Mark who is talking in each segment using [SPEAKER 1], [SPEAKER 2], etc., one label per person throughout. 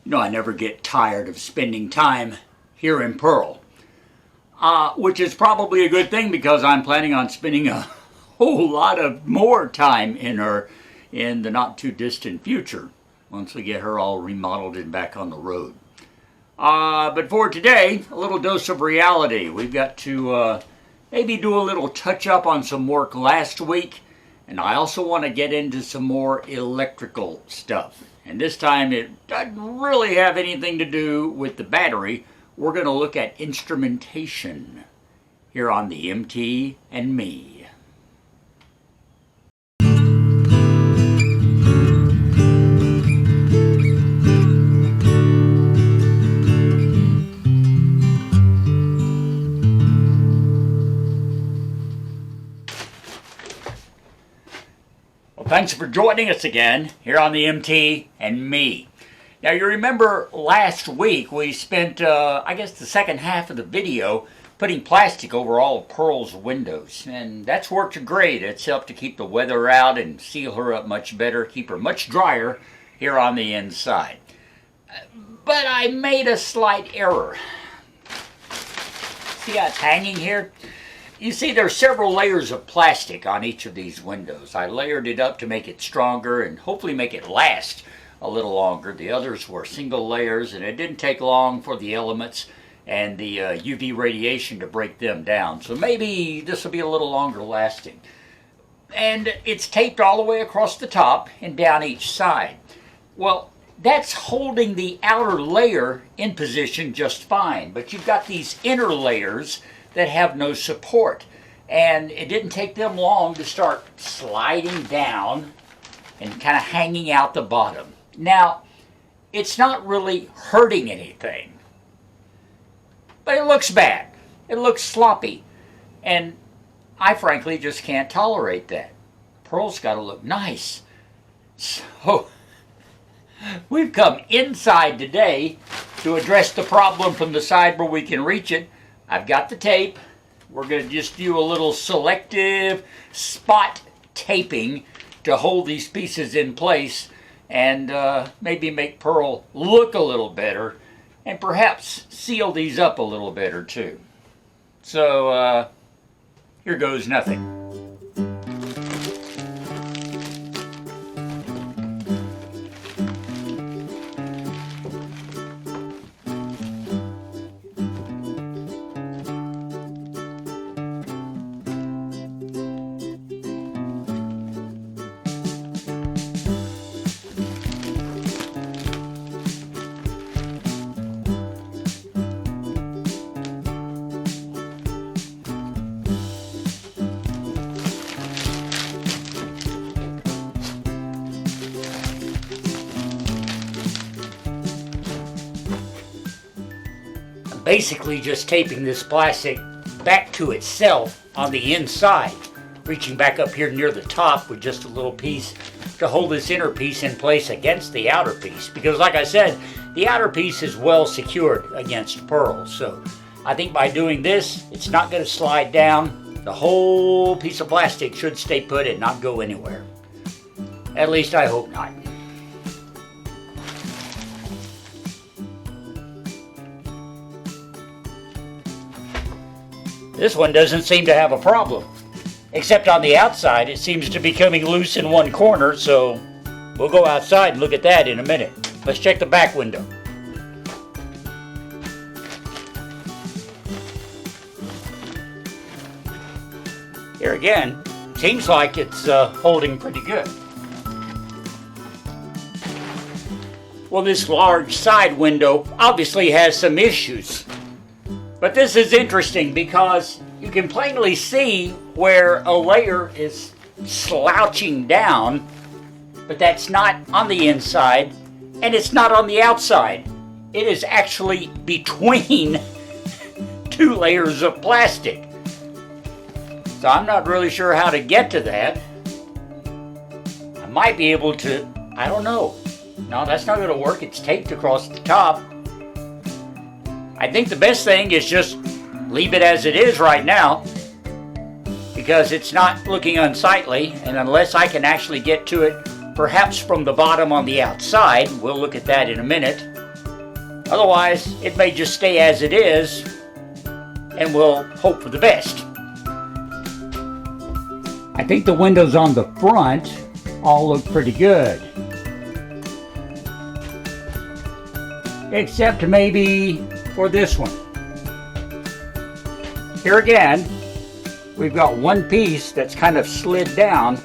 [SPEAKER 1] You know, I never get tired of spending time here in Pearl, which is probably a good thing because I'm planning on spending a whole lot of more time in her in the not too distant future once we get her all remodeled and back on the road. But for today, a little dose of reality. We've got to maybe do a little touch up on some work last week, and I also want to get into some more electrical stuff. And this time it doesn't really have anything to do with the battery. We're going to look at instrumentation here on the MT and Me. Thanks for joining us again here on the MT and Me. Now you remember last week we spent, I guess the second half of the video putting plastic over all of Pearl's windows. And that's worked great. It's helped to keep the weather out and seal her up much better, keep her much drier here on the inside. But I made a slight error. See how it's hanging here? You see, there's several layers of plastic on each of these windows. I layered it up to make it stronger and hopefully make it last a little longer. The others were single layers, and it didn't take long for the elements and the UV radiation to break them down. So maybe this will be a little longer lasting. And it's taped all the way across the top and down each side. Well, that's holding the outer layer in position just fine, but you've got these inner layers that have no support, and it didn't take them long to start sliding down and kind of hanging out the bottom. Now, it's not really hurting anything, but it looks bad. It looks sloppy, and I frankly just can't tolerate that. Pearl's got to look nice. So we've come inside today to address the problem from the side where we can reach it. I've got the tape. We're going to just do a little selective spot taping to hold these pieces in place and maybe make Pearl look a little better and perhaps seal these up a little better too. So here goes nothing. Basically just taping this plastic back to itself on the inside, reaching back up here near the top with just a little piece to hold this inner piece in place against the outer piece, because like I said, the outer piece is well secured against Pearl. So I think by doing this, it's not going to slide down. The whole piece of plastic should stay put and not go anywhere. At least I hope not. This one doesn't seem to have a problem, except on the outside it seems to be coming loose in one corner, so we'll go outside and look at that in a minute. Let's check the back window. Here again, seems like it's holding pretty good. Well, this large side window obviously has some issues. But this is interesting because you can plainly see where a layer is slouching down, but that's not on the inside and it's not on the outside. It is actually between two layers of plastic. So I'm not really sure how to get to that. I might be able to, I don't know. No, that's not going to work. It's taped across the top. I think the best thing is just leave it as it is right now, because it's not looking unsightly, and unless I can actually get to it perhaps from the bottom on the outside, we'll look at that in a minute, Otherwise, it may just stay as it is, and we'll hope for the best. I think the windows on the front all look pretty good. Except maybe for this one. Here again, we've got one piece that's kind of slid down,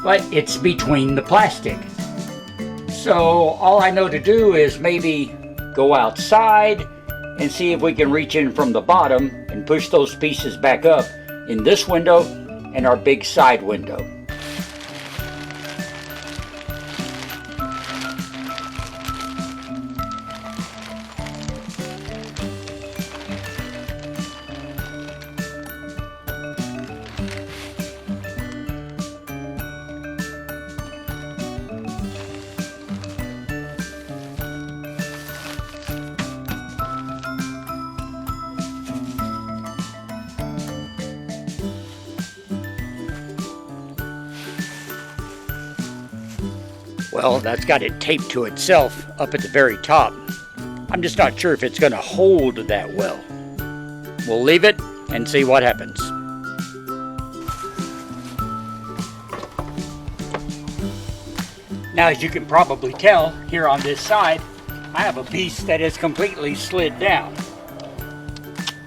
[SPEAKER 1] but it's between the plastic. So all I know to do is maybe go outside and see if we can reach in from the bottom and push those pieces back up in this window and our big side window. Well, that's got it taped to itself up at the very top. I'm just not sure if it's going to hold that well. We'll leave it and see what happens. Now, as you can probably tell, here on this side, I have a piece that is completely slid down.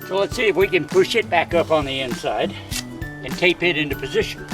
[SPEAKER 1] So let's see if we can push it back up on the inside and tape it into position.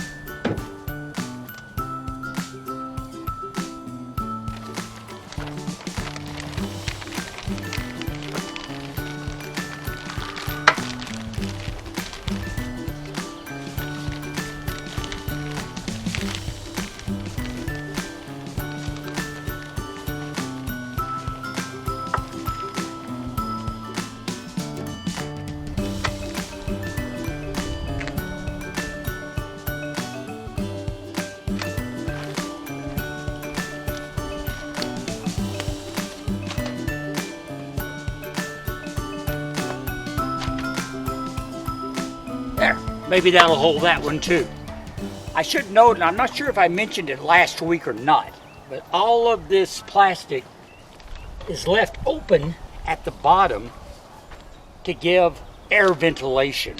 [SPEAKER 1] There, maybe that'll hold that one too. I should note, and I'm not sure if I mentioned it last week or not, but all of this plastic is left open at the bottom to give air ventilation.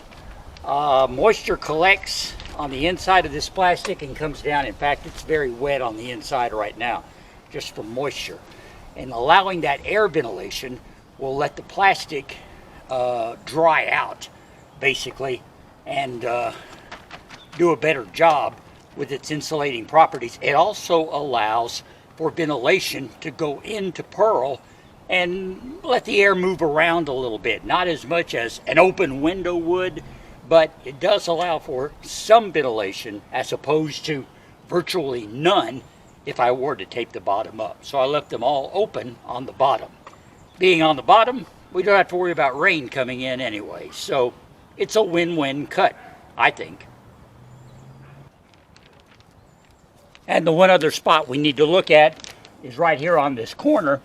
[SPEAKER 1] Moisture collects on the inside of this plastic and comes down. In fact, it's very wet on the inside right now, just from moisture. And allowing that air ventilation will let the plastic dry out, basically, and do a better job with its insulating properties. It also allows for ventilation to go into Pearl and let the air move around a little bit. Not as much as an open window would, but it does allow for some ventilation as opposed to virtually none if I were to tape the bottom up. So I left them all open on the bottom. Being on the bottom, we don't have to worry about rain coming in anyway. So it's a win-win cut, I think. And the one other spot we need to look at is right here on this corner.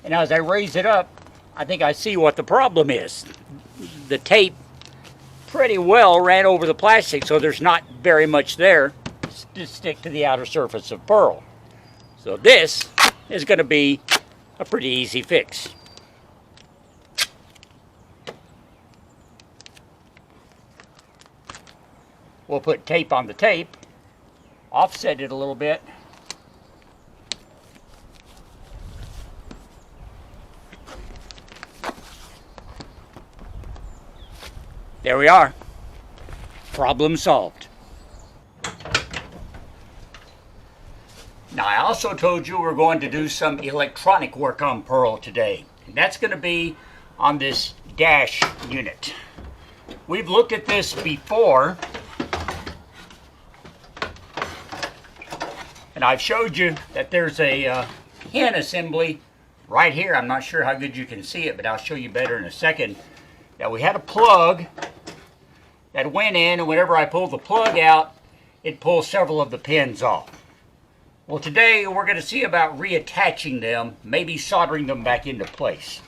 [SPEAKER 1] And as I raise it up, I think I see what the problem is. The tape pretty well ran over the plastic, so there's not very much there to stick to the outer surface of Pearl. So this is going to be a pretty easy fix. We'll put tape on the tape, offset it a little bit, there we are. Problem solved. Now, I also told you we're going to do some electronic work on Pearl today. And that's going to be on this dash unit. We've looked at this before, and I've showed you that there's a pin assembly right here. I'm not sure how good you can see it, but I'll show you better in a second. That we had a plug that went in, and whenever I pull the plug out, it pulls several of the pins off. Well, today we're going to see about reattaching them, maybe soldering them back into place.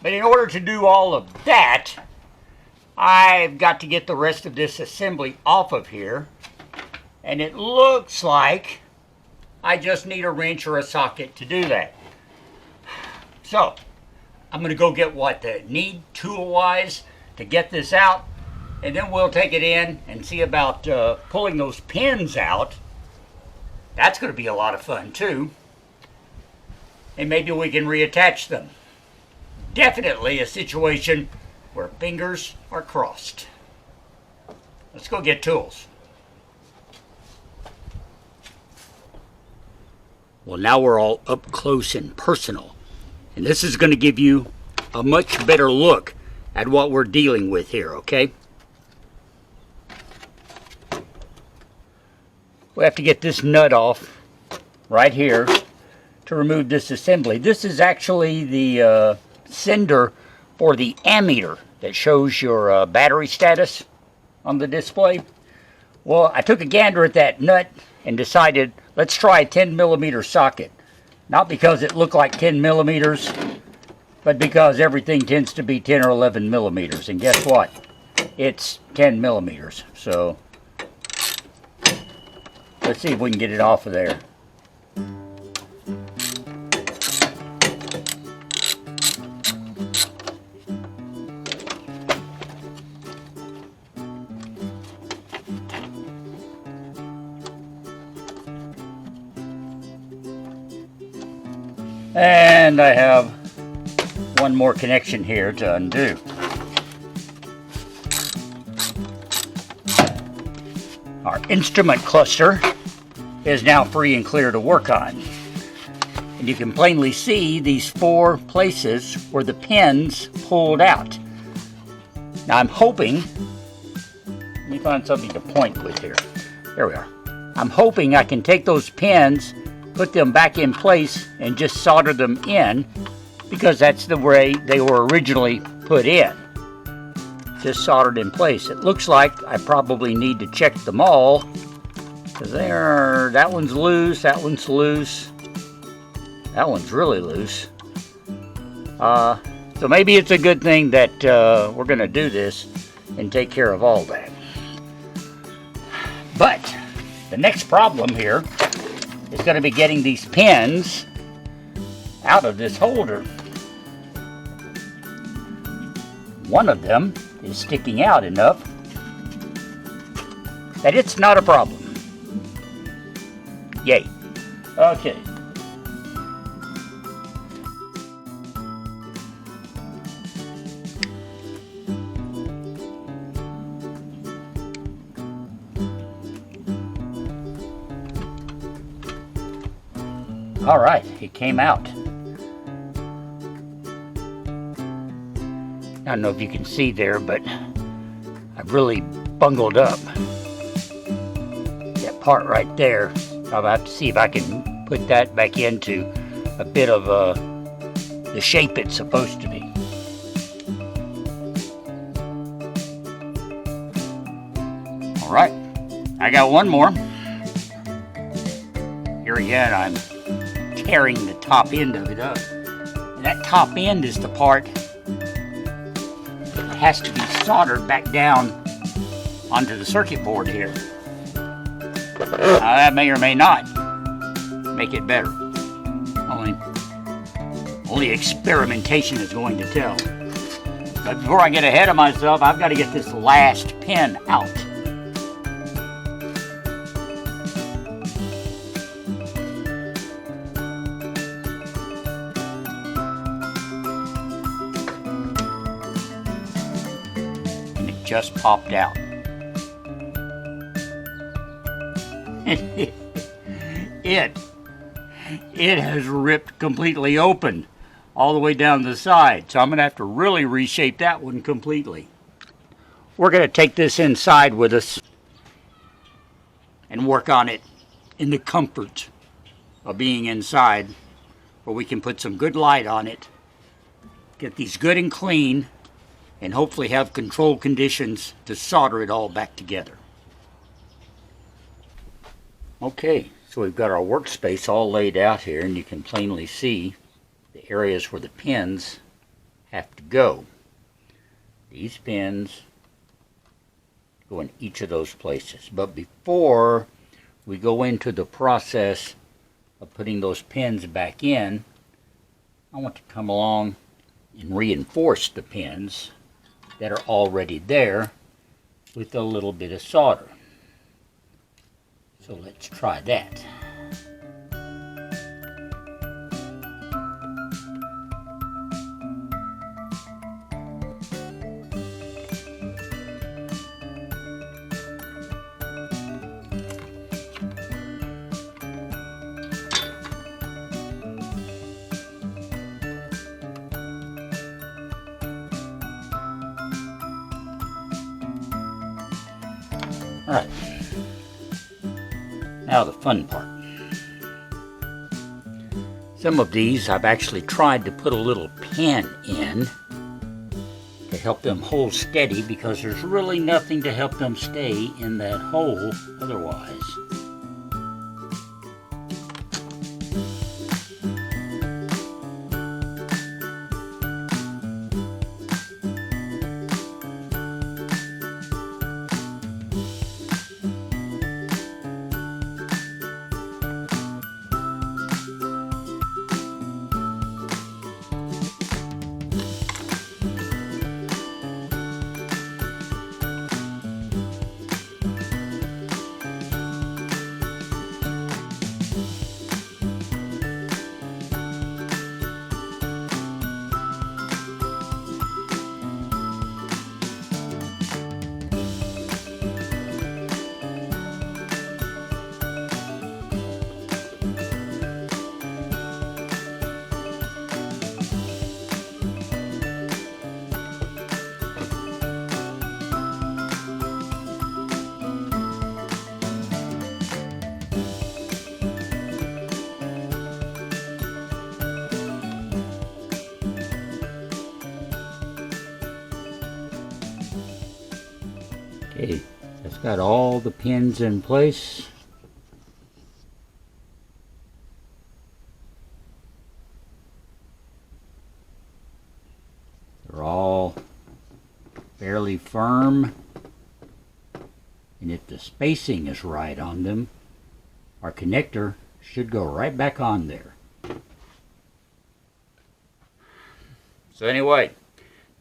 [SPEAKER 1] But in order to do all of that, I've got to get the rest of this assembly off of here. And it looks like I just need a wrench or a socket to do that. So, I'm going to go get what I need tool-wise to get this out, and then we'll take it in and see about pulling those pins out. That's going to be a lot of fun too. And maybe we can reattach them. Definitely a situation where fingers are crossed. Let's go get tools. Well, now we're all up close and personal. And this is going to give you a much better look at what we're dealing with here, okay? We have to get this nut off right here to remove this assembly. This is actually the sender for the ammeter that shows your battery status on the display. Well, I took a gander at that nut and decided let's try a 10mm socket. Not because it looked like 10mm, but because everything tends to be 10 or 11mm. And guess what? It's 10mm. So let's see if we can get it off of there. And I have one more connection here to undo. Our instrument cluster is now free and clear to work on. And you can plainly see these 4 places where the pins pulled out. Now I'm hoping, let me find something to point with here. There we are. I'm hoping I can take those pins, put them back in place, and just solder them in, because that's the way they were originally put in. Just soldered in place. It looks like I probably need to check them all, because that one's loose, that one's loose, that one's really loose. So maybe it's a good thing that we're going to do this and take care of all that. But the next problem here is going to be getting these pins out of this holder. One of them is sticking out enough that it's not a problem. Yay. Okay. All right, it came out. I don't know if you can see there, but I've really bungled up that part right there. I'll have to see if I can put that back into a bit of the shape it's supposed to be. All right, I got one more. Here again, I'm tearing the top end of it up. And that top end is the part that has to be soldered back down onto the circuit board here. Now that may or may not make it better. Only experimentation is going to tell. But before I get ahead of myself, I've got to get this last pin out. Just popped out. It has ripped completely open all the way down the side, so I'm gonna have to really reshape that one completely. We're gonna take this inside with us and work on it in the comfort of being inside, where we can put some good light on it, get these good and clean, and hopefully have controlled conditions to solder it all back together. Okay, so we've got our workspace all laid out here, and you can plainly see the areas where the pins have to go. These pins go in each of those places. But before we go into the process of putting those pins back in, I want to come along and reinforce the pins that are already there with a little bit of solder. So let's try that. Alright, now the fun part. Some of these I've actually tried to put a little pin in to help them hold steady, because there's really nothing to help them stay in that hole otherwise. Okay, that's got all the pins in place. They're all fairly firm, and if the spacing is right on them, our connector should go right back on there. So anyway,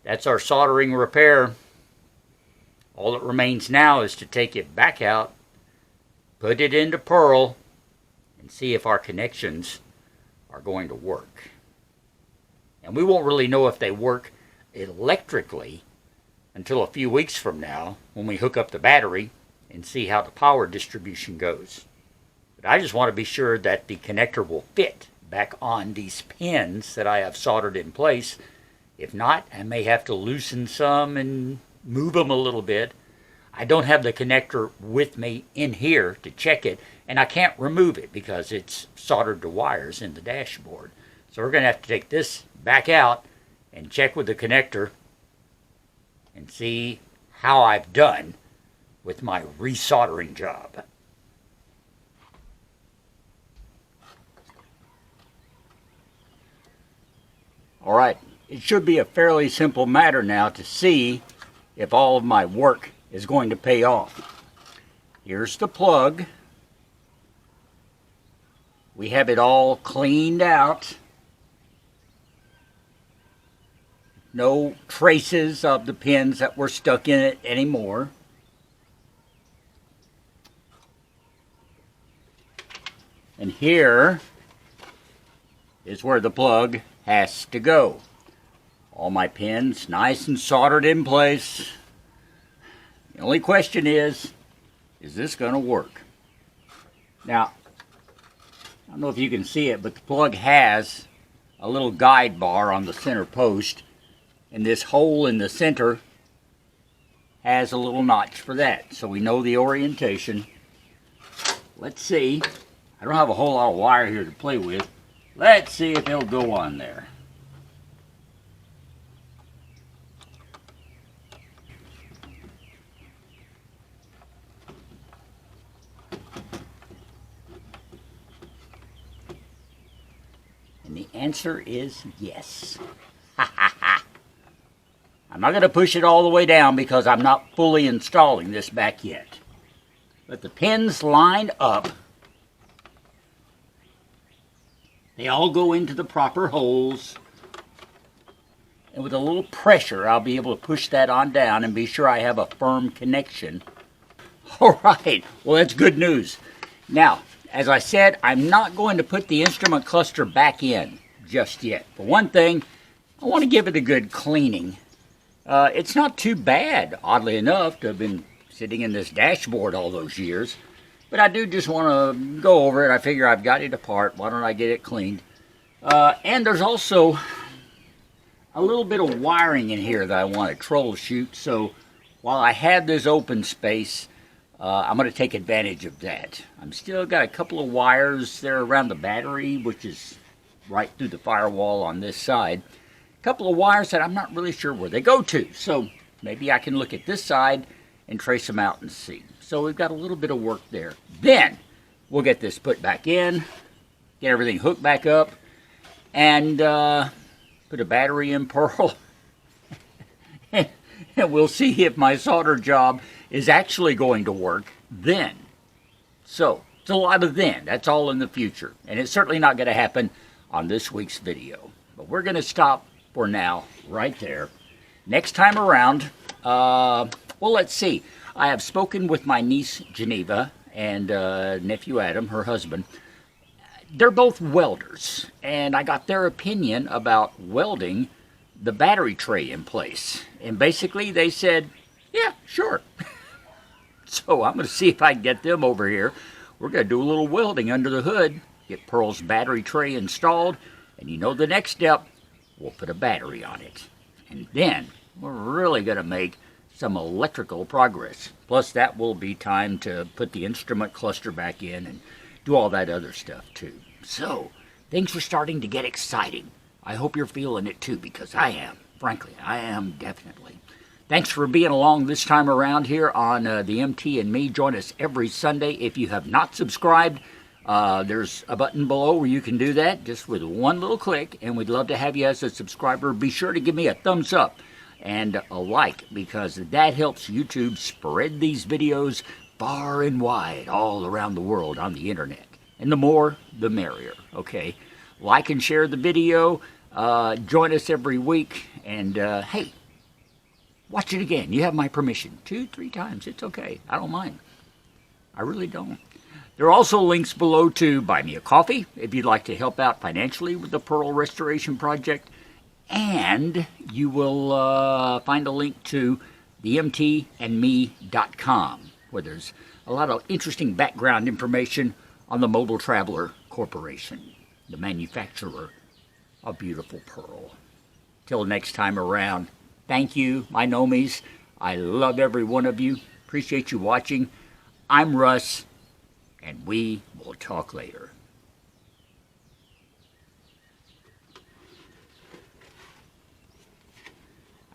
[SPEAKER 1] that's our soldering repair. All that remains now is to take it back out, put it into Pearl, and see if our connections are going to work. And we won't really know if they work electrically until a few weeks from now, when we hook up the battery and see how the power distribution goes. But I just want to be sure that the connector will fit back on these pins that I have soldered in place. If not, I may have to loosen some and move them a little bit. I don't have the connector with me in here to check it, and I can't remove it because it's soldered to wires in the dashboard. So we're going to have to take this back out and check with the connector and see how I've done with my resoldering job. All right, it should be a fairly simple matter now to see if all of my work is going to pay off. Here's the plug. We have it all cleaned out. No traces of the pins that were stuck in it anymore. And here is where the plug has to go. All my pins nice and soldered in place. The only question is this going to work? Now, I don't know if you can see it, but the plug has a little guide bar on the center post, and this hole in the center has a little notch for that, so we know the orientation. Let's see. I don't have a whole lot of wire here to play with. Let's see if it'll go on there. And the answer is yes. I'm not going to push it all the way down because I'm not fully installing this back yet. But the pins line up They all go into the proper holes. And with a little pressure, I'll be able to push that on down and be sure I have a firm connection. All right, well, that's good news. Now, as I said, I'm not going to put the instrument cluster back in just yet. For one thing, I want to give it a good cleaning. It's not too bad, oddly enough, to have been sitting in this dashboard all those years. But I do just want to go over it. I figure I've got it apart. Why don't I get it cleaned? And there's also a little bit of wiring in here that I want to troubleshoot. So while I have this open space, I'm going to take advantage of that. I'm still got a couple of wires there around the battery, which is right through the firewall on this side. A couple of wires that I'm not really sure where they go to. So maybe I can look at this side and trace them out and see. So we've got a little bit of work there. Then we'll get this put back in, get everything hooked back up, and put a battery in Pearl. And we'll see if my solder job is actually going to work then. So it's a lot of then. That's all in the future. And it's certainly not going to happen on this week's video. But we're going to stop for now right there. Next time around, well, let's see. I have spoken with my niece Geneva and nephew Adam, her husband. They're both welders, and I got their opinion about welding the battery tray in place. And basically they said, yeah, sure. So I'm going to see if I can get them over here. We're going to do a little welding under the hood, get Pearl's battery tray installed, and you know the next step, we'll put a battery on it. And then we're really going to make some electrical progress. Plus that will be time to put the instrument cluster back in and do all that other stuff too. So things are starting to get exciting. I hope you're feeling it too, because I am. Frankly, I am definitely. Thanks for being along this time around here on the MT and Me. Join us every Sunday. If you have not subscribed, there's a button below where you can do that just with one little click, and we'd love to have you as a subscriber. Be sure to give me a thumbs up and a like, because that helps YouTube spread these videos far and wide all around the world on the internet. And the more, the merrier, okay? Like and share the video. Join us every week. And, hey, watch it again. You have my permission. 2-3 times. It's okay. I don't mind. I really don't. There are also links below to buy me a coffee if you'd like to help out financially with the Pearl Restoration Project. And you will find a link to themtandme.com, where there's a lot of interesting background information on the Mobile Traveler Corporation, the manufacturer of beautiful pearl. Till next time around, thank you, my nomies. I love every one of you. Appreciate you watching. I'm Russ, and we will talk later.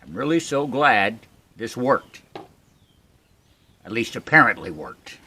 [SPEAKER 1] I'm really so glad this worked. At least apparently worked.